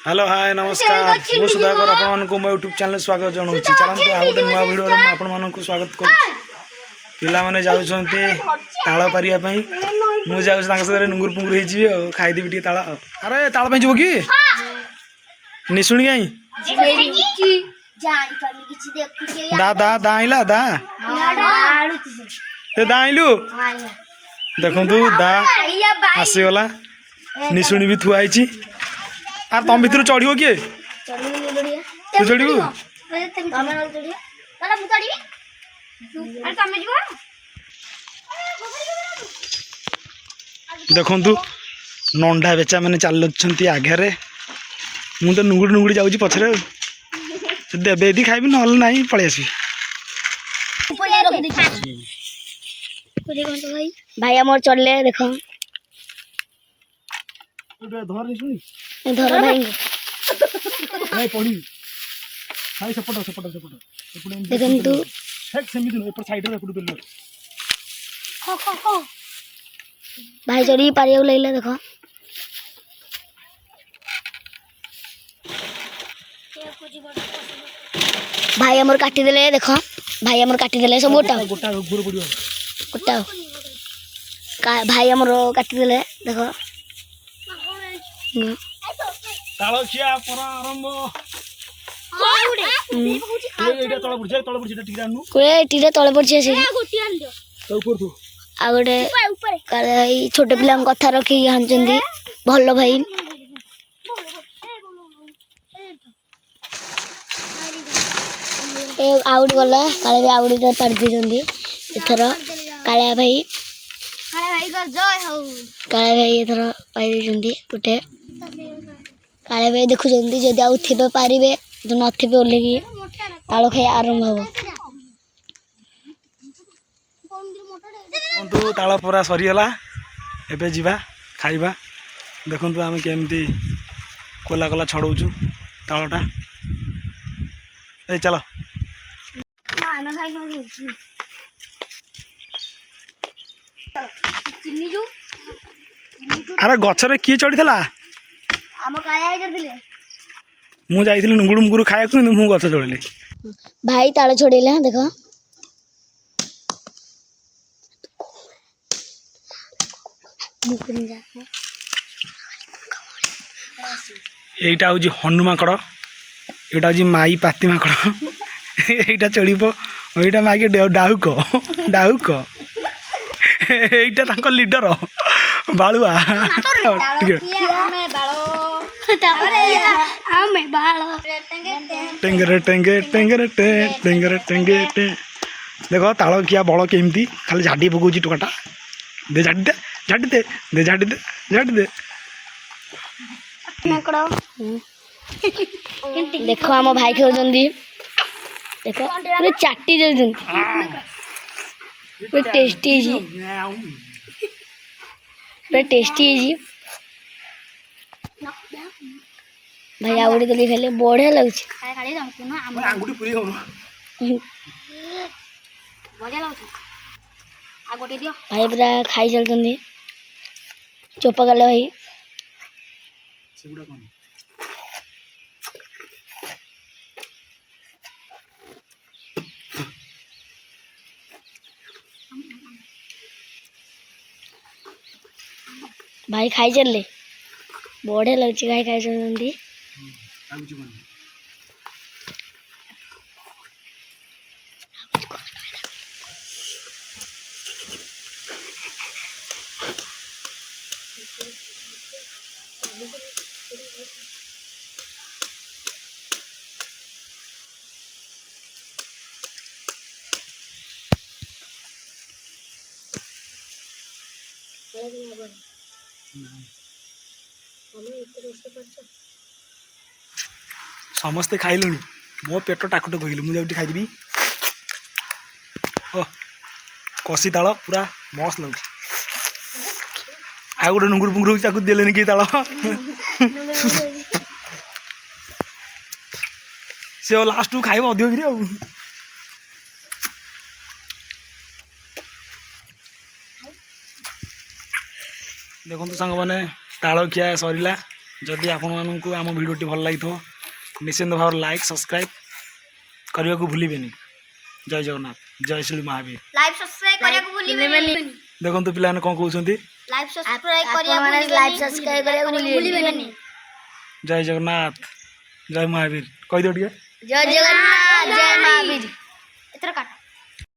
Hello hi नमस्कार मु सुधाकर आपन को मो यूट्यूब चैनल स्वागत जनाऊँ चलते आ गोटे नुआ भिडियो आपण स्वागत कर पिला माने जाउछन्ते ताଳ पारिया पई मु जाउछ तांग सरे नुंगुर पुंगुर हेजी खाई देबी टी ताଳ अरे ताळ पई जबो की निसुणी गई दा दा दा आइला दा ते दा आइलु देखंतु दा आसी गला निसुणी भी थुआ आइची आर तम भितर चढ़ियो किए तू चढ़िबू देखंतु नंढा बेचा मैंने चलुंट आगे मु तो नुंगुड़ी नुंगुड़ी जाऊँगी पछरे देवे यदि खाइबी ना पलि आसबी भाई मोर चढ़ले देख धर भाई पड़ी भाई सपोर्ट सपोर्ट सपोर्ट देखंतु हेक सेमिति न एपर साइड रे कुडु देलो भाई चढ़ी पारियो लैला देख भाई हमर काटी देले देख भाई हमर काटी देले सब गोटा गोटा गुर पड़ियो गोटा भाई हमर काटी देले देख तालो खिया पर आरंभ एटा तळ पुडछ टिरा नु कोए टिरा तळे पड़छे से तो ऊपर तू आ गोटे भाई छोटे पिला कथा रखी हांचंदी भल भाई ए आउट गला काले भी आउट तो पार दी एथर काले भाई का जय हो काले भाई एथर पाई दी गोटे काले भाई देखु जंदी जदी आउ थिबे पारिबे जो नथिबे ओलेगी ताळ खाई आरंभ हो देखंतु ताळ पूरा सरी हला एबे जीवा खाइबा देखंतु आमे केमती कोला कोला छड़ौछु ताळटा ए चलो अरे गछरे किए चढ़ीला मु जाइथिलि नुंगुड़ मुंगुड़ खाया को मु गछ चढ़िली भाई ताळ छोड़ेला देखो एटा हूँ हनुमाकड़ एटा हूँ माई पाती माकड़ एटा चढ़ो एटा मागे डाहुक डाहुक एटा तांको लीडर बालुआ टेंगरे टेंगे टेंगरे टेंगरे टेंगे देखो ताଳ किया बड़ केमती खाली झाड़ी पकाउची टोकाटा दे झाड़ी दे झाड़ी दे दे झाड़ी दे झाड़ी दे देखो आम भाई खेलुंदी देखो पूरे चाटी जाउछन पूरे टेस्टी जी पूरे टेस्टी जी भाई आउड़ी दली खेले बढ़िया लगुच भाई पूरा खाई चलते चोपा गले भाई भाई खाई चलले बढ़िया लगुच भाई खाई चलते समस्ते खाइलु मो पेट टाकुट कहलु मुझे खाईदेवी कषि ताଳ पूरा मस्त लगे आ गोटे नुंगुर पुंगुर देले कि ताଳ से लास्ट खाइब अधिक कि देखो सांग मैंने ताल खिया सरला जदि आपको आम भिडियोटी भल लगी निश्चिंत भाव लाइक सब्सक्राइब करने को भूलिए। जय जगन्नाथ जय श्री महावीर। लाइक सब्सक्राइब करने को भूलिए। देखो तो पिलाने कौन कहते लाइक सब्सक्राइब करने को भूलिए। जय जगन्नाथ जय महावीर कह दो। जय जगन्नाथ जय महावीर।